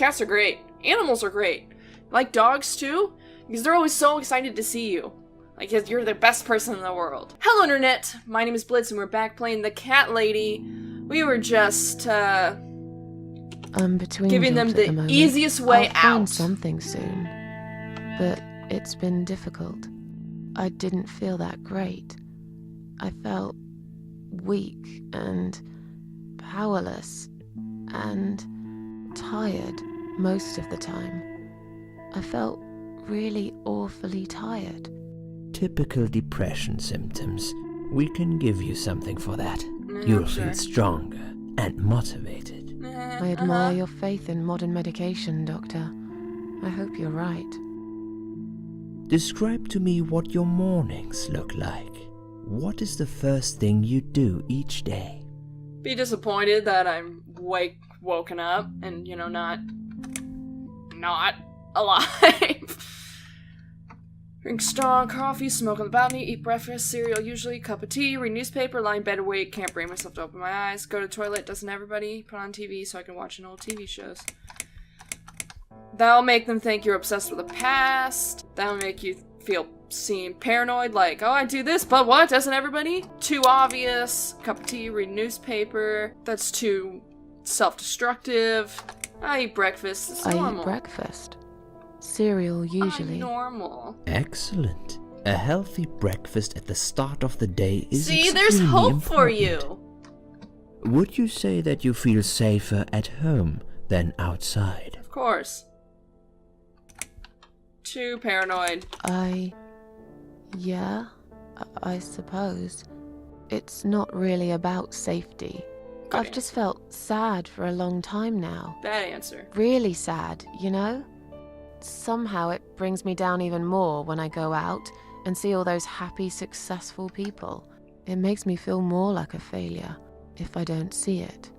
cats are great. Animals are great. Like dogs too, because they're always so excited to see you. Like, you're the best person in the world. Hello, Internet! My name is Blitz, and we're back playing the Cat Lady. We were just, I'm between giving them jobs at the moment. easiest way I'll find out. something soon, but it's been difficult. I didn't feel that great. I felt weak and powerless and tired most of the time. I felt really awfully tired. Typical depression symptoms. We can give you something for that. You'll sure. feel stronger and motivated. I admire your faith in modern medication, Doctor. I hope you're right. Describe to me what your mornings look like. What is the first thing you do each day? Be disappointed that I'm woken up and, not alive. Drink strong coffee, smoke on the balcony, eat breakfast, cereal usually, cup of tea, read newspaper, lie in bed awake, can't bring myself to open my eyes, go to the toilet, doesn't everybody? Put on TV so I can watch an old TV shows. That'll make them think you're obsessed with the past. That'll make you seem paranoid, like, oh, I do this, but what? Doesn't everybody? Too obvious. Cup of tea, read newspaper. That's too self-destructive. I eat breakfast. It's normal. I eat breakfast. Cereal usually. I'm normal. Excellent. A healthy breakfast at the start of the day is See, there's extremely hope important. for you. Would you say that you feel safer at home than outside? Of course. Too paranoid. Yeah, I suppose. It's not really about safety. Good I've just felt sad for a long time now. Bad answer. Really sad, you know? Somehow it brings me down even more when I go out and see all those happy, successful people. It makes me feel more like a failure. If I don't see it,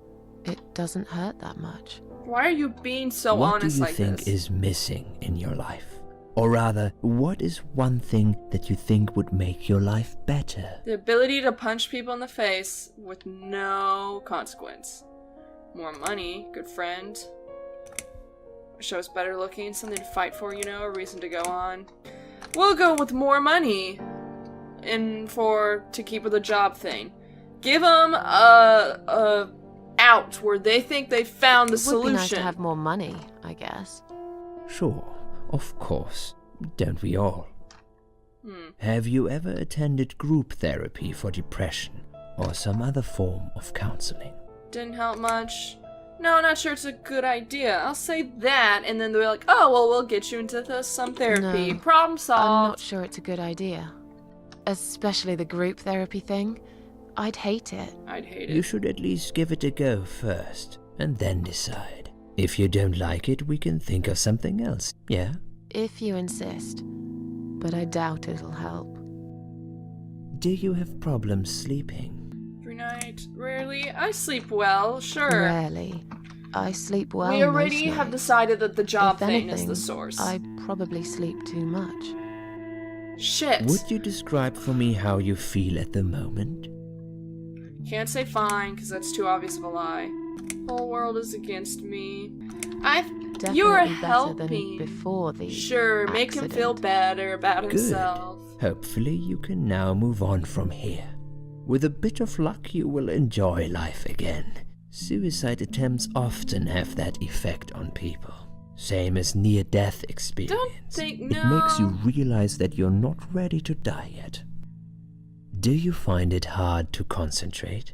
it doesn't hurt that much. Why are you being so What honest do you like think this? is missing in your life? Or rather, what is one thing that you think would make your life better? The ability to punch people in the face with no consequence. More money, good friend. Shows better looking, something to fight for, a reason to go on. We'll go with more money to keep with the job thing. Give them a out where they think they found the It would be nice solution. to have more money, I guess. Sure, of course. Don't we all? Have you ever attended group therapy for depression or some other form of counseling? Didn't help much. No, not sure it's a good idea. I'll say that, and then they're like, oh, well, we'll get you into some therapy. No, Problem I'm solved. not sure it's a good idea. Especially the group therapy thing. I'd hate it. I'd hate You it. should at least give it a go first, and then decide. If you don't like it, we can think of something else, yeah? If you insist. But I doubt it'll help. Do you have problems sleeping? Every night, rarely. I sleep well, sure. Rarely. I sleep well We already most have nights. decided that the job If thing is anything, the source. I probably sleep too much. Shit. Would you describe for me how you feel at the moment? Can't say fine, because that's too obvious of a lie. Whole world is against me. Definitely You're better helping. than before the Sure, make him feel accident. better about Good. himself. Hopefully you can now move on from here. With a bit of luck you will enjoy life again. Suicide attempts often have that effect on people. Same as near-death experience. think- It makes you realize that you're not ready to die yet. Do you find it hard to concentrate?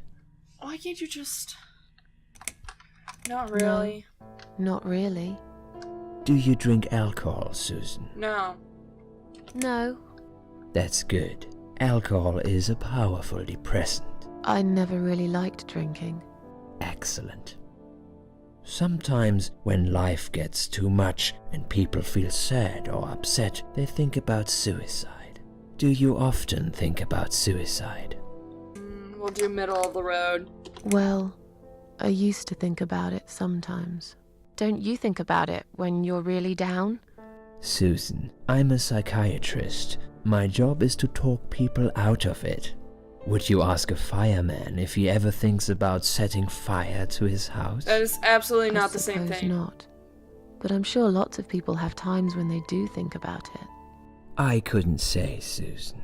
Why can't you just... Not really. Not really. Do you drink alcohol, Susan? No. No, That's good. Alcohol is a powerful depressant. I never really liked drinking. Excellent. Sometimes when life gets too much and people feel sad or upset, they think about suicide. Do you often think about suicide? We'll do middle of the road. Well, I used to think about it sometimes. Don't you think about it when you're really down? Susan, I'm a psychiatrist. My job is to talk people out of it. Would you ask a fireman if he ever thinks about setting fire to his house? That is absolutely I not the same suppose thing. not. But I'm sure lots of people have times when they do think about it. I couldn't say, Susan.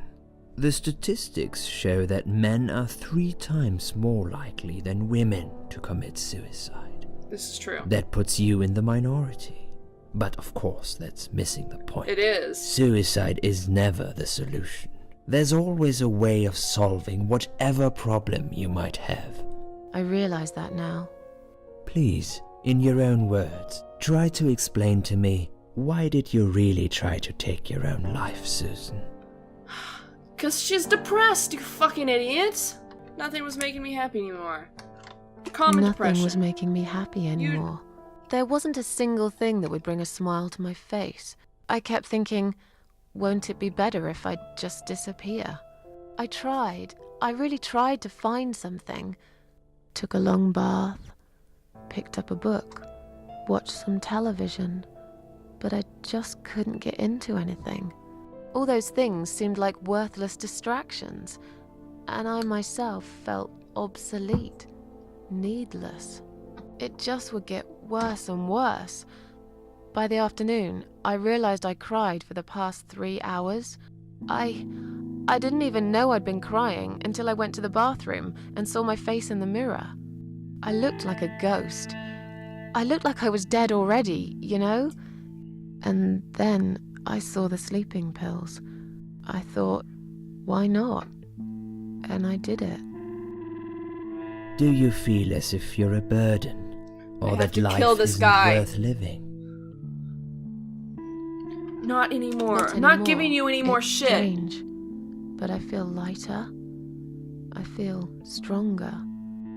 The statistics show that men are 3 times more likely than women to commit suicide. This is true. That puts you in the minority. But of course, that's missing the point. It is. Suicide is never the solution. There's always a way of solving whatever problem you might have. I realize that now. Please, in your own words, try to explain to me, why did you really try to take your own life, Susan? 'Cause she's depressed, you fucking idiot! Nothing was making me happy anymore. Common depression. Nothing was making me happy anymore. There wasn't a single thing that would bring a smile to my face. I kept thinking, won't it be better if I just disappear? I tried. I really tried to find something. Took a long bath, picked up a book, watched some television, but I just couldn't get into anything. All those things seemed like worthless distractions, and I myself felt obsolete, needless. It just would get worse and worse. By the afternoon, I realized I cried for the past 3 hours. I didn't even know I'd been crying until I went to the bathroom and saw my face in the mirror. I looked like a ghost. I looked like I was dead already, you know? And then I saw the sleeping pills. I thought, why not? And I did it. Do you feel as if you're a burden? Or that life isn't worth living? Not anymore. I'm not giving you any more shit. Strange, but I feel lighter. I feel stronger.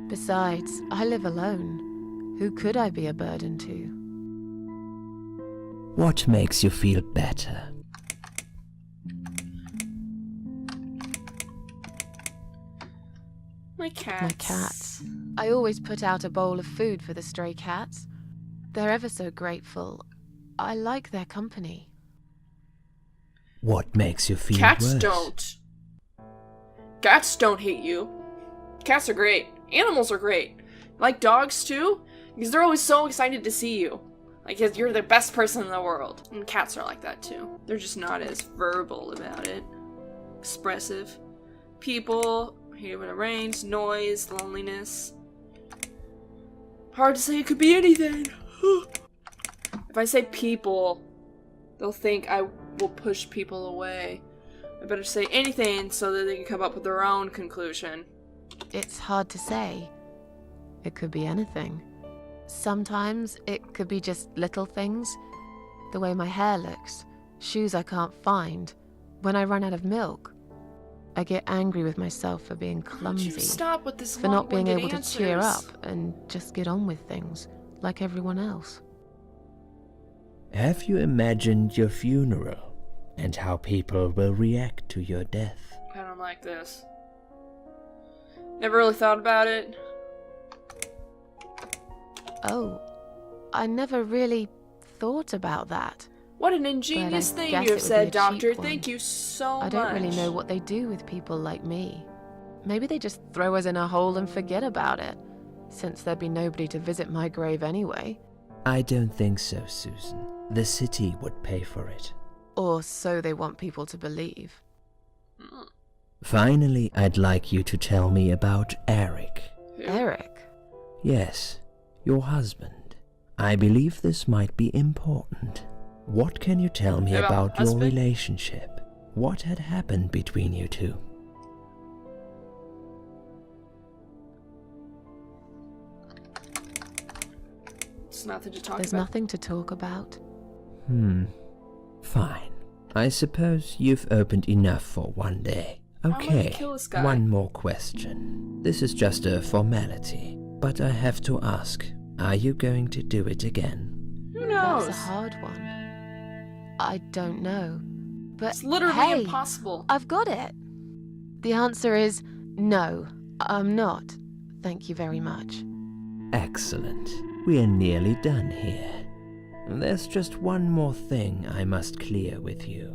Besides, I live alone. Who could I be a burden to? What makes you feel better? My cats. My cats. I always put out a bowl of food for the stray cats. They're ever so grateful. I like their company. What makes you feel Cats worse? don't. Cats don't hate you. Cats are great. Animals are great. Like dogs too, because they're always so excited to see you. Like you're the best person in the world. And cats are like that too. They're just not as verbal about it. Expressive. People hate it when it rains, noise, loneliness. Hard to say, it could be anything. If I say people, they'll think I will push people away. I better say anything so that they can come up with their own conclusion. It's hard to say. It could be anything. Sometimes it could be just little things. The way my hair looks, shoes I can't find, when I run out of milk. I get angry with myself for being clumsy. Would you stop with this for not being able to answers? cheer up and just get on with things, like everyone else. Have you imagined your funeral and how people will react to your death? I don't like this. Never really thought about it. Oh, I never really thought about that. What an ingenious But I thing guess you it have would said, be a cheap Doctor. one. Thank you so much. I don't really know what they do with people like me. Maybe they just throw us in a hole and forget about it, since there'd be nobody to visit my grave anyway. I don't think so, Susan. The city would pay for it. Or so they want people to believe. Finally, I'd like you to tell me about Eric. Who? Eric? Yes, your husband. I believe this might be important. What can you tell me about your husband? relationship? What had happened between you two? It's nothing to talk There's about. nothing to talk about. Fine. I suppose you've opened enough for one day. I'm gonna Okay, kill this guy. one more question. This is just a formality, but I have to ask, are you going to do it again? Who knows? That's a hard one. I don't know. But It's literally hey, impossible. I've got it. The answer is no, I'm not. Thank you very much. Excellent. We're nearly done here. There's just one more thing I must clear with you.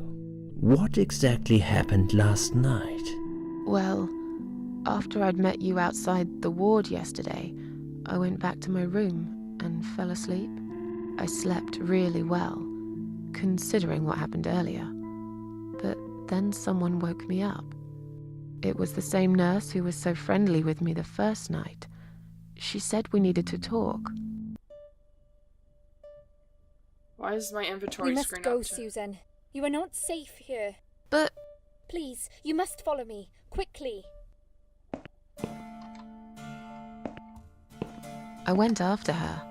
What exactly happened last night? Well, after I'd met you outside the ward yesterday, I went back to my room and fell asleep. I slept really well, considering what happened earlier. But then someone woke me up. It was the same nurse who was so friendly with me the first night. She said we needed to talk. Why is my inventory You must screen go, up? Susan. You are not safe here. But Please, you must follow me. Quickly. I went after her.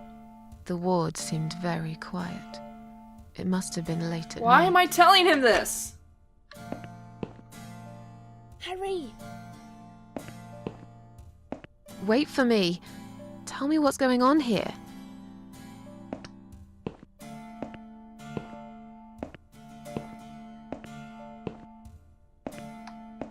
The ward seemed very quiet. It must have been late at night. Why am I telling him this? Hurry! Wait for me. Tell me what's going on here.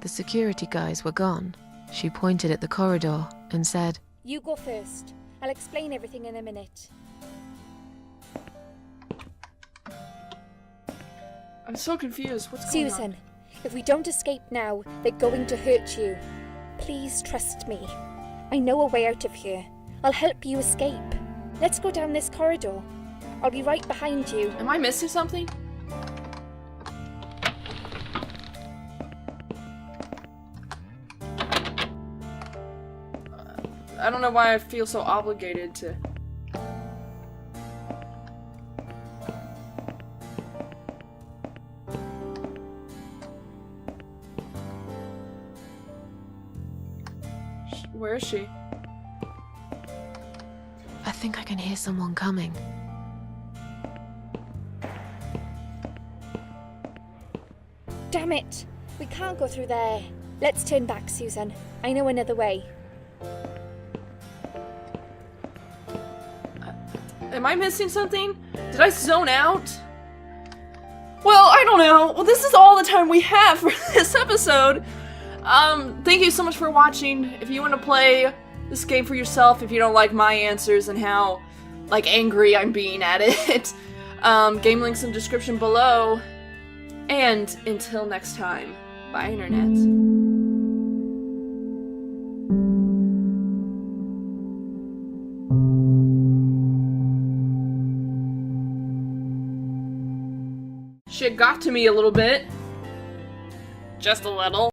The security guys were gone. She pointed at the corridor and said, You go first. I'll explain everything in a minute. I'm so confused. What's going on? Susan, if we don't escape now, they're going to hurt you. Please trust me. I know a way out of here. I'll help you escape. Let's go down this corridor. I'll be right behind you. Am I missing something? I don't know why I feel so obligated to... Where is she? I think I can hear someone coming. Damn it! We can't go through there. Let's turn back, Susan. I know another way. Am I missing something? Did I zone out? Well, I don't know. Well, this is all the time we have for this episode. Thank you so much for watching. If you want to play this game for yourself, if you don't like my answers and how, like, angry I'm being at it, game links in the description below. And until next time, bye, Internet. Shit got to me a little bit. Just a little.